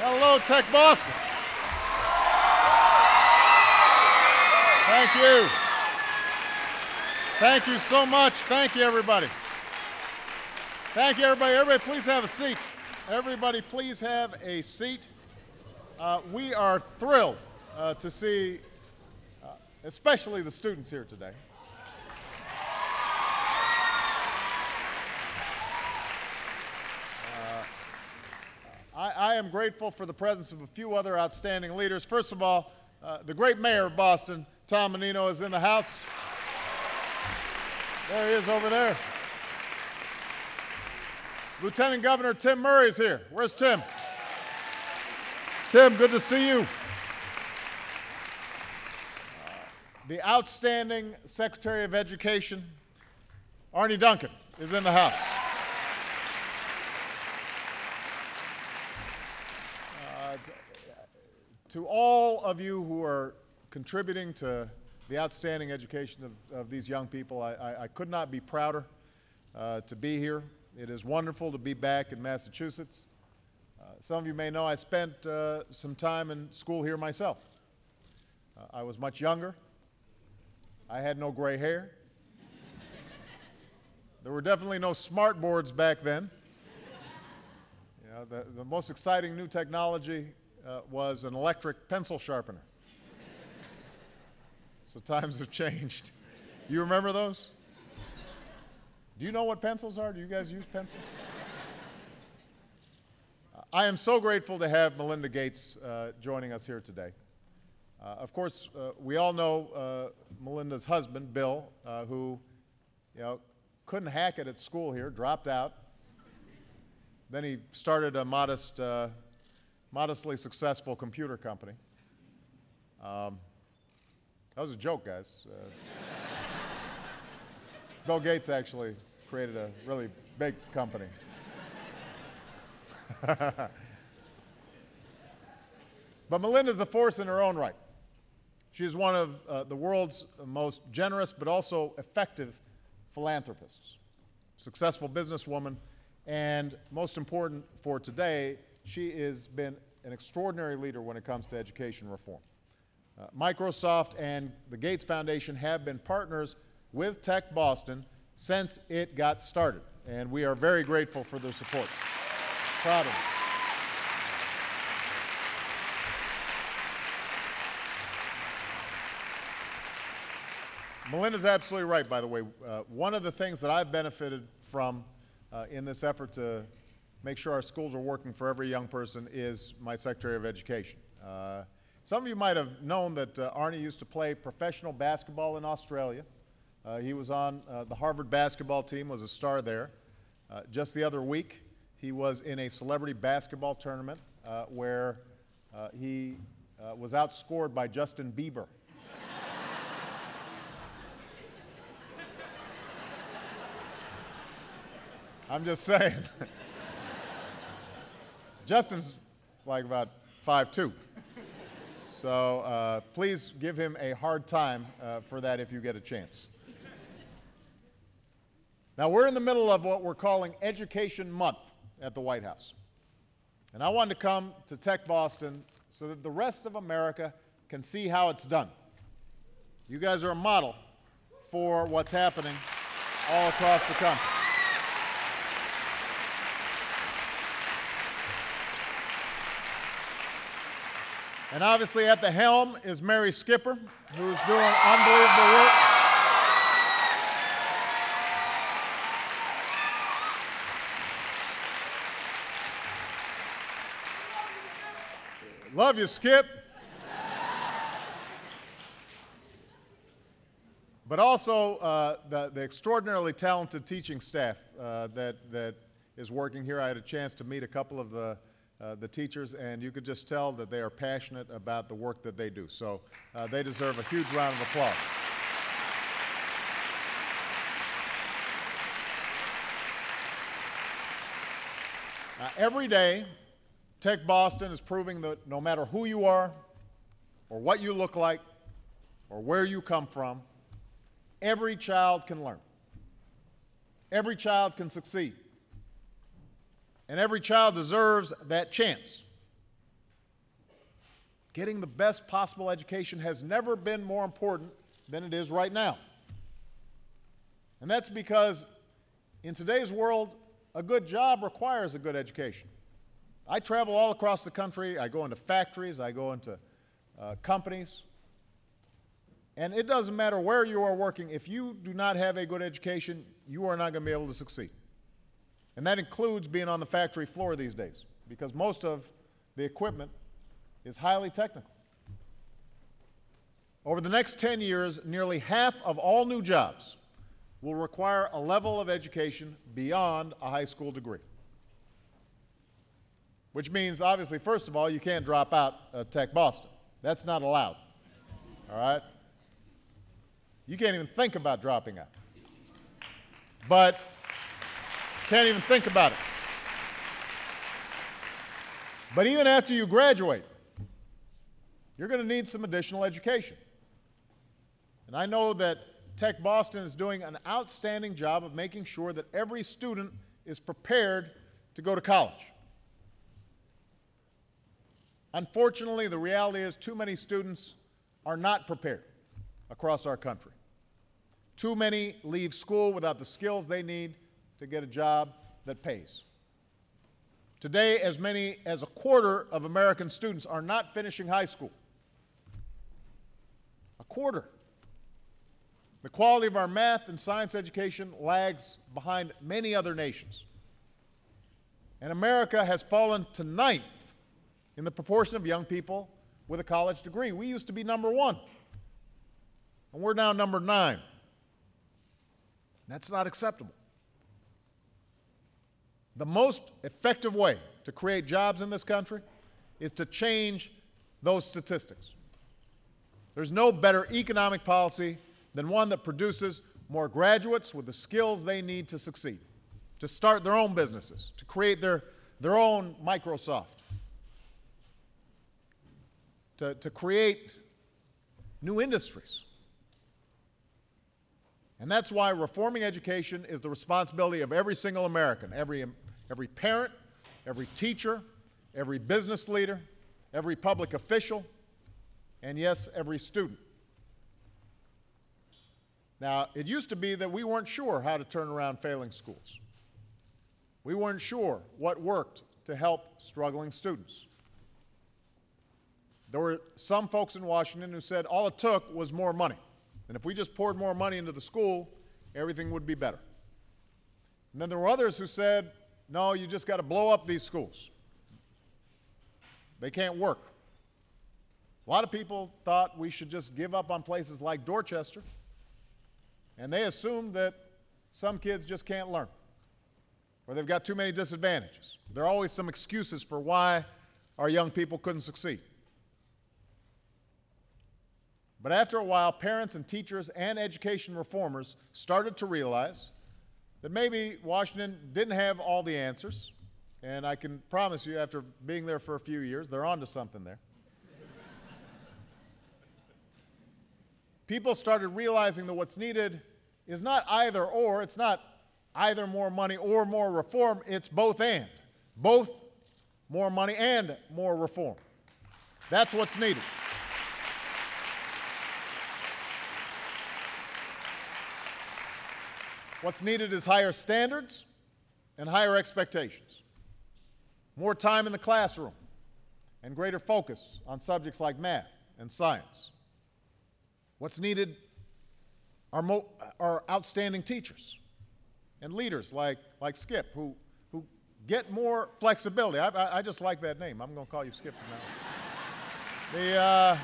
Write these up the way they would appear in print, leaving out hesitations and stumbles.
Hello, TechBoston. Thank you. Thank you so much. Thank you, everybody. Thank you, everybody. Everybody, please have a seat. Everybody, please have a seat. We are thrilled to see, especially the students here today. I am grateful for the presence of a few other outstanding leaders. First of all, the great mayor of Boston, Tom Menino, is in the house. There he is over there. Lieutenant Governor Tim Murray is here. Where's Tim? Tim, good to see you. The outstanding Secretary of Education, Arne Duncan, is in the house. To all of you who are contributing to the outstanding education of these young people, I could not be prouder to be here. It is wonderful to be back in Massachusetts. Some of you may know I spent some time in school here myself. I was much younger. I had no gray hair. There were definitely no smart boards back then. You know, the most exciting new technology was an electric pencil sharpener. So times have changed. You remember those? Do you know what pencils are? Do you guys use pencils? I am so grateful to have Melinda Gates joining us here today. Of course, we all know Melinda's husband, Bill, who couldn't hack it at school here, dropped out. Then he started a modestly successful computer company. That was a joke, guys. Bill Gates actually created a really big company. But Melinda's a force in her own right. She is one of the world's most generous but also effective philanthropists, successful businesswoman, and most important for today, she has been an extraordinary leader when it comes to education reform. Microsoft and the Gates Foundation have been partners with TechBoston since it got started, and we are very grateful for their support. Proud of them. Melinda's absolutely right, by the way. One of the things that I've benefited from in this effort to make sure our schools are working for every young person is my Secretary of Education. Some of you might have known that Arne used to play professional basketball in Australia. He was on the Harvard basketball team, was a star there. Just the other week, he was in a celebrity basketball tournament where he was outscored by Justin Bieber. I'm just saying. Justin's like about 5'2". So please give him a hard time for that if you get a chance. Now, we're in the middle of what we're calling Education Month at the White House. And I wanted to come to TechBoston so that the rest of America can see how it's done. You guys are a model for what's happening all across the country. And obviously at the helm is Mary Skipper, who's doing unbelievable work. Love you, Skip. But also the extraordinarily talented teaching staff that is working here. I had a chance to meet a couple of the teachers, and you could just tell that they are passionate about the work that they do. So they deserve a huge round of applause. Every day, TechBoston is proving that no matter who you are, or what you look like, or where you come from, every child can learn. Every child can succeed. And every child deserves that chance. Getting the best possible education has never been more important than it is right now. And that's because in today's world, a good job requires a good education. I travel all across the country. I go into factories. I go into companies. And it doesn't matter where you are working. If you do not have a good education, you are not going to be able to succeed. And that includes being on the factory floor these days, because most of the equipment is highly technical. Over the next 10 years, nearly half of all new jobs will require a level of education beyond a high school degree. Which means, obviously, first of all, you can't drop out of TechBoston. That's not allowed. All right? You can't even think about dropping out. But can't even think about it. But even after you graduate, you're going to need some additional education. And I know that TechBoston is doing an outstanding job of making sure that every student is prepared to go to college. Unfortunately, the reality is too many students are not prepared across our country. Too many leave school without the skills they need to get a job that pays. Today, as many as a quarter of American students are not finishing high school. A quarter. The quality of our math and science education lags behind many other nations. And America has fallen to ninth in the proportion of young people with a college degree. We used to be number one, and we're now number 9. That's not acceptable. The most effective way to create jobs in this country is to change those statistics. There's no better economic policy than one that produces more graduates with the skills they need to succeed, to start their own businesses, to create their own Microsoft, to create new industries. And that's why reforming education is the responsibility of every single American, every parent, every teacher, every business leader, every public official, and yes, every student. Now, it used to be that we weren't sure how to turn around failing schools. We weren't sure what worked to help struggling students. There were some folks in Washington who said all it took was more money. And if we just poured more money into the school, everything would be better. And then there were others who said, no, you just got to blow up these schools. They can't work. A lot of people thought we should just give up on places like Dorchester, and they assumed that some kids just can't learn, or they've got too many disadvantages. There are always some excuses for why our young people couldn't succeed. But after a while, parents and teachers and education reformers started to realize that maybe Washington didn't have all the answers, and I can promise you, after being there for a few years, they're onto something there. People started realizing that what's needed is not either or, it's not either more money or more reform, it's both and. Both more money and more reform. That's what's needed. What's needed is higher standards and higher expectations, more time in the classroom, and greater focus on subjects like math and science. What's needed are outstanding teachers and leaders like Skip, who get more flexibility. I just like that name. I'm going to call you Skip from now on.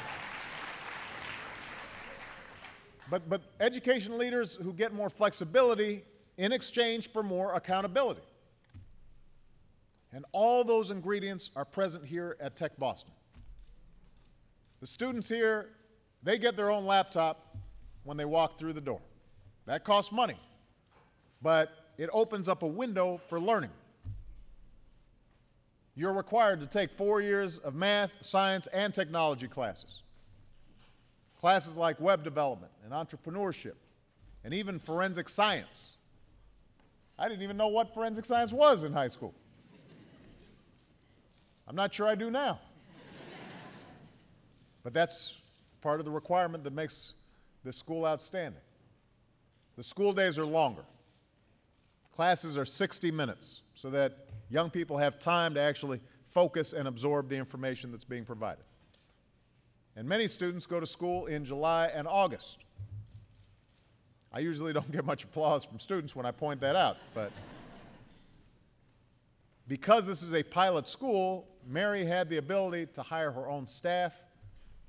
But education leaders who get more flexibility in exchange for more accountability. And all those ingredients are present here at TechBoston. The students here, they get their own laptop when they walk through the door. That costs money, but it opens up a window for learning. You're required to take 4 years of math, science, and technology classes. Classes like web development and entrepreneurship, and even forensic science. I didn't even know what forensic science was in high school. I'm not sure I do now. But that's part of the requirement that makes this school outstanding. The school days are longer. Classes are 60 minutes so that young people have time to actually focus and absorb the information that's being provided. And many students go to school in July and August. I usually don't get much applause from students when I point that out, but because this is a pilot school, Mary had the ability to hire her own staff,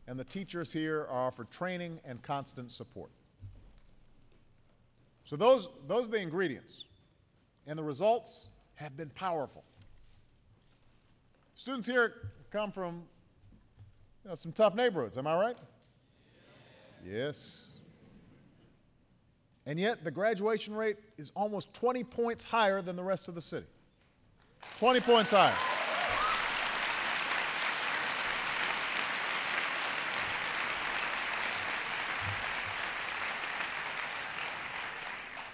and the teachers here are offered training and constant support. So those are the ingredients, and the results have been powerful. Students here come from some tough neighborhoods, am I right? Yes. And yet the graduation rate is almost 20 points higher than the rest of the city. 20 points higher.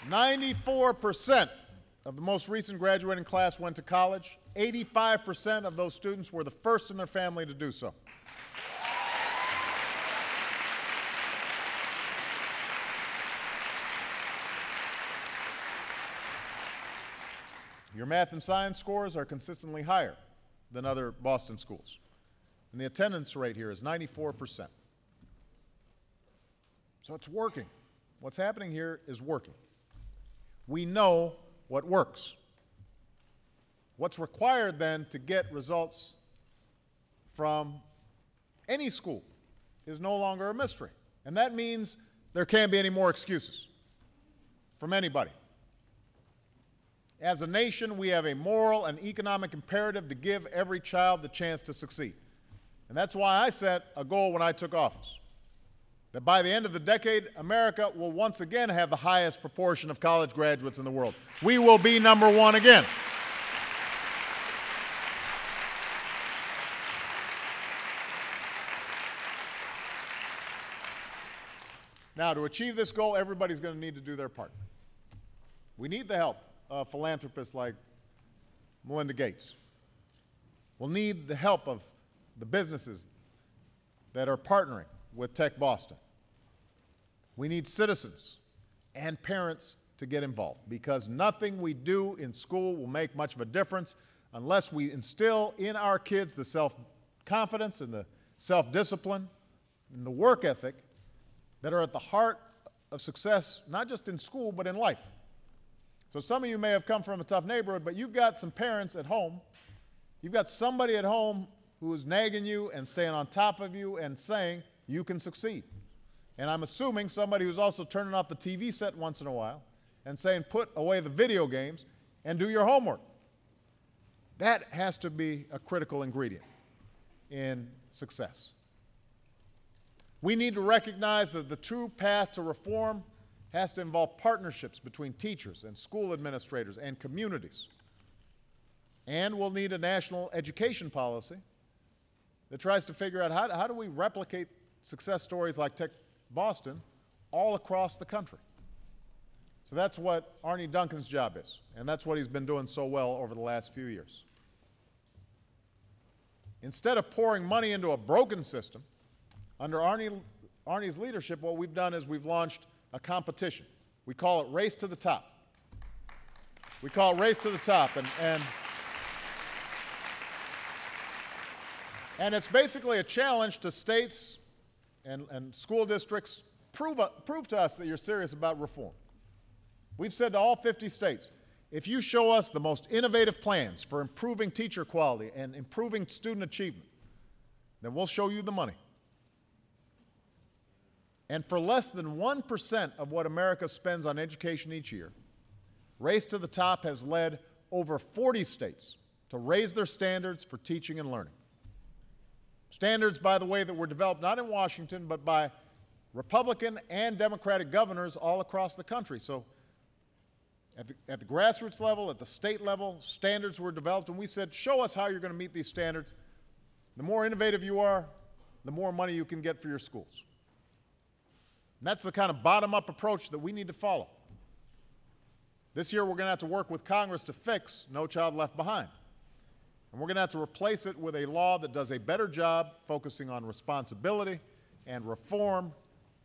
"94% of the most recent graduating class went to college. 85% of those students were the first in their family to do so. Your math and science scores are consistently higher than other Boston schools. And the attendance rate here is 94%. So it's working. What's happening here is working. We know what works. What's required then to get results from any school is no longer a mystery. And that means there can't be any more excuses from anybody. As a nation, we have a moral and economic imperative to give every child the chance to succeed. And that's why I set a goal when I took office, that by the end of the decade, America will once again have the highest proportion of college graduates in the world. We will be number one again. Now, to achieve this goal, everybody's going to need to do their part. We need the help of philanthropists like Melinda Gates. We'll need the help of the businesses that are partnering with TechBoston. We need citizens and parents to get involved, because nothing we do in school will make much of a difference unless we instill in our kids the self-confidence and the self-discipline and the work ethic that are at the heart of success, not just in school, but in life. So some of you may have come from a tough neighborhood, but you've got some parents at home. You've got somebody at home who is nagging you and staying on top of you and saying you can succeed. And I'm assuming somebody who's also turning off the TV set once in a while and saying put away the video games and do your homework. That has to be a critical ingredient in success. We need to recognize that the true path to reform has to involve partnerships between teachers and school administrators and communities. And we'll need a national education policy that tries to figure out how do we replicate success stories like TechBoston all across the country. So that's what Arne Duncan's job is, and that's what he's been doing so well over the last few years. Instead of pouring money into a broken system, under Arne's leadership, what we've done is we've launched a competition. We call it Race to the Top. We call it Race to the Top, and it's basically a challenge to states and school districts. Prove to us that you're serious about reform. We've said to all 50 states, if you show us the most innovative plans for improving teacher quality and improving student achievement, then we'll show you the money. And for less than 1% of what America spends on education each year, Race to the Top has led over 40 states to raise their standards for teaching and learning. Standards, by the way, that were developed not in Washington, but by Republican and Democratic governors all across the country. So at the grassroots level, at the state level, standards were developed, and we said, show us how you're going to meet these standards. The more innovative you are, the more money you can get for your schools. And that's the kind of bottom-up approach that we need to follow. This year, we're going to have to work with Congress to fix No Child Left Behind. And we're going to have to replace it with a law that does a better job focusing on responsibility and reform,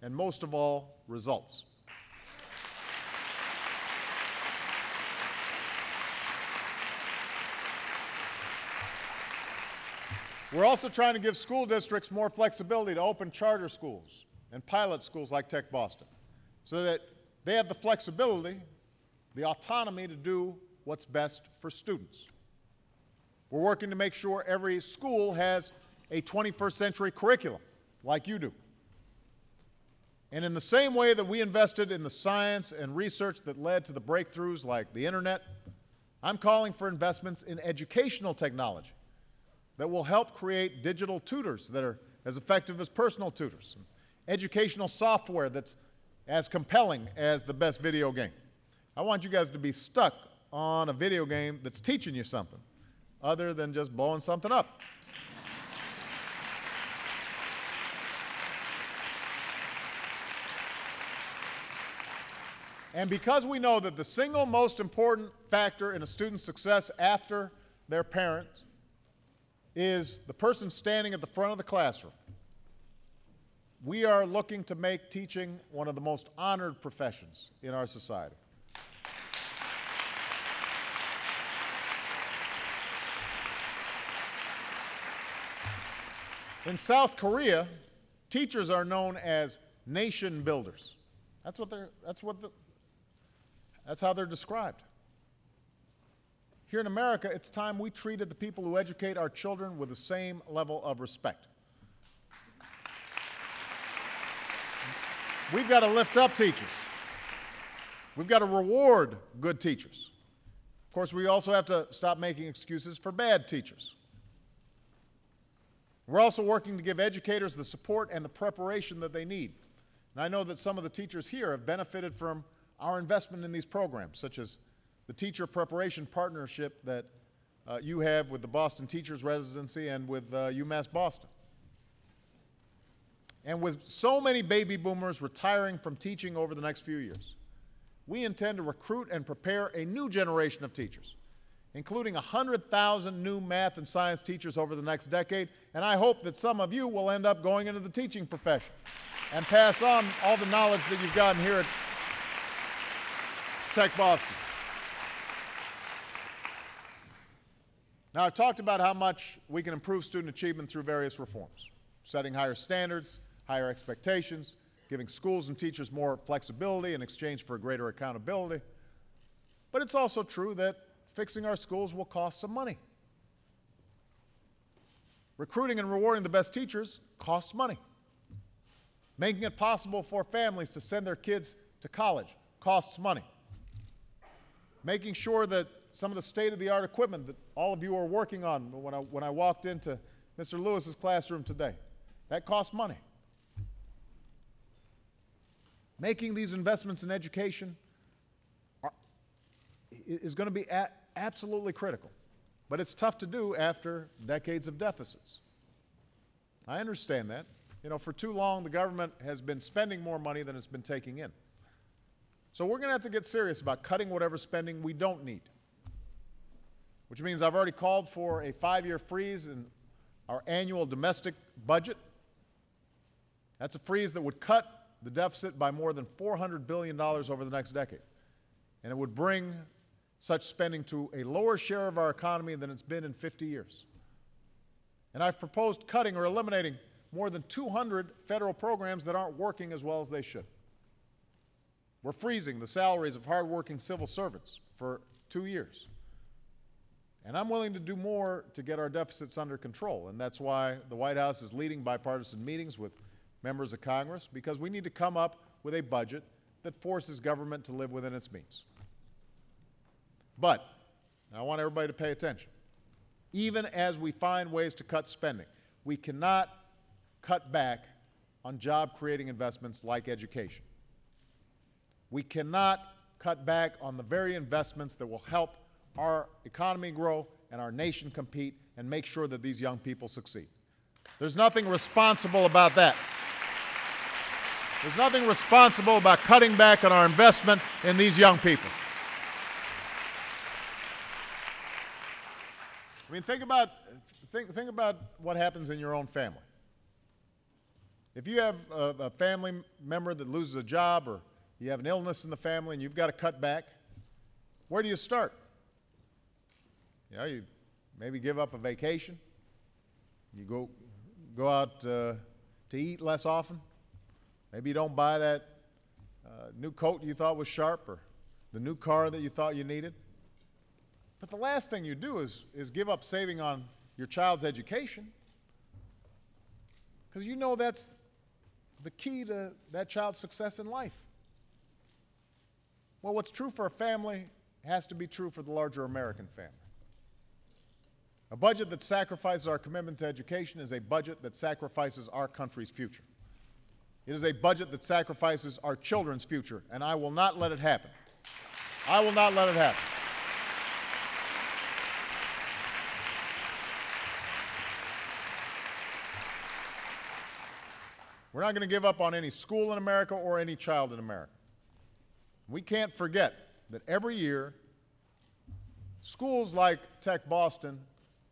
and most of all, results. We're also trying to give school districts more flexibility to open charter schools and pilot schools like TechBoston, so that they have the flexibility, the autonomy to do what's best for students. We're working to make sure every school has a 21st century curriculum, like you do. And in the same way that we invested in the science and research that led to the breakthroughs like the internet, I'm calling for investments in educational technology that will help create digital tutors that are as effective as personal tutors, and educational software that's as compelling as the best video game. I want you guys to be stuck on a video game that's teaching you something other than just blowing something up. And because we know that the single most important factor in a student's success after their parent is the person standing at the front of the classroom, we are looking to make teaching one of the most honored professions in our society. In South Korea, teachers are known as nation builders. That's how they're described. Here in America, it's time we treated the people who educate our children with the same level of respect. We've got to lift up teachers. We've got to reward good teachers. Of course, we also have to stop making excuses for bad teachers. We're also working to give educators the support and the preparation that they need. And I know that some of the teachers here have benefited from our investment in these programs, such as the teacher preparation partnership that you have with the Boston Teachers Residency and with UMass Boston. And with so many baby boomers retiring from teaching over the next few years, we intend to recruit and prepare a new generation of teachers, including 100,000 new math and science teachers over the next decade, and I hope that some of you will end up going into the teaching profession and pass on all the knowledge that you've gotten here at TechBoston. Now, I've talked about how much we can improve student achievement through various reforms, setting higher standards, higher expectations, giving schools and teachers more flexibility in exchange for greater accountability. But it's also true that fixing our schools will cost some money. Recruiting and rewarding the best teachers costs money. Making it possible for families to send their kids to college costs money. Making sure that some of the state-of-the-art equipment that all of you are working on when I walked into Mr. Lewis's classroom today, that costs money. Making these investments in education is going to be absolutely critical. But it's tough to do after decades of deficits. I understand that. You know, for too long, the government has been spending more money than it's been taking in. So we're going to have to get serious about cutting whatever spending we don't need, which means I've already called for a 5-year freeze in our annual domestic budget. That's a freeze that would cut the deficit by more than $400 billion over the next decade. And it would bring such spending to a lower share of our economy than it's been in 50 years. And I've proposed cutting or eliminating more than 200 federal programs that aren't working as well as they should. We're freezing the salaries of hardworking civil servants for 2 years. And I'm willing to do more to get our deficits under control. And that's why the White House is leading bipartisan meetings with members of Congress, because we need to come up with a budget that forces government to live within its means. But I want everybody to pay attention. Even as we find ways to cut spending, we cannot cut back on job-creating investments like education. We cannot cut back on the very investments that will help our economy grow and our nation compete and make sure that these young people succeed. There's nothing responsible about that. There's nothing responsible about cutting back on our investment in these young people. I mean, think about what happens in your own family. If you have a family member that loses a job, or you have an illness in the family and you've got to cut back, where do you start? You know, you maybe give up a vacation. You go out to eat less often. Maybe you don't buy that new coat you thought was sharp, or the new car that you thought you needed. But the last thing you do is give up saving on your child's education, because you know that's the key to that child's success in life. Well, what's true for a family has to be true for the larger American family. A budget that sacrifices our commitment to education is a budget that sacrifices our country's future. It is a budget that sacrifices our children's future, and I will not let it happen. I will not let it happen. We're not going to give up on any school in America or any child in America. We can't forget that every year, schools like TechBoston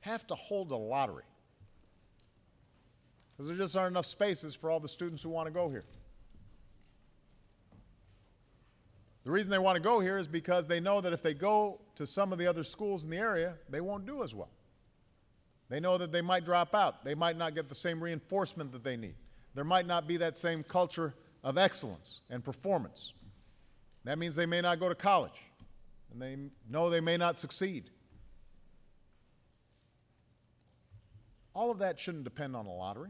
have to hold a lottery, because there just aren't enough spaces for all the students who want to go here. The reason they want to go here is because they know that if they go to some of the other schools in the area, they won't do as well. They know that they might drop out. They might not get the same reinforcement that they need. There might not be that same culture of excellence and performance. That means they may not go to college, and they know they may not succeed. All of that shouldn't depend on a lottery.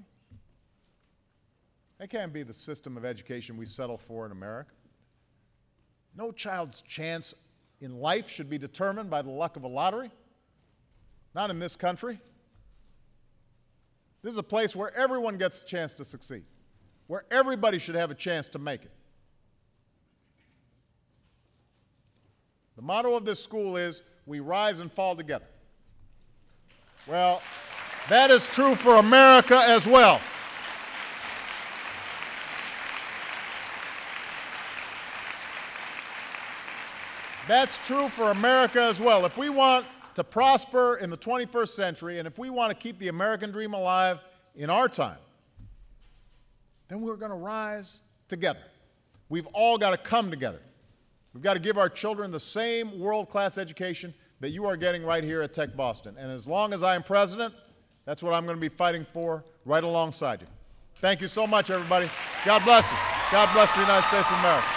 That can't be the system of education we settle for in America. No child's chance in life should be determined by the luck of a lottery. Not in this country. This is a place where everyone gets a chance to succeed, where everybody should have a chance to make it. The motto of this school is, "We rise and fall together." Well, that is true for America as well. That's true for America as well. If we want to prosper in the 21st century, and if we want to keep the American dream alive in our time, then we're going to rise together. We've all got to come together. We've got to give our children the same world-class education that you are getting right here at TechBoston. And as long as I am president, that's what I'm going to be fighting for right alongside you. Thank you so much, everybody. God bless you. God bless the United States of America.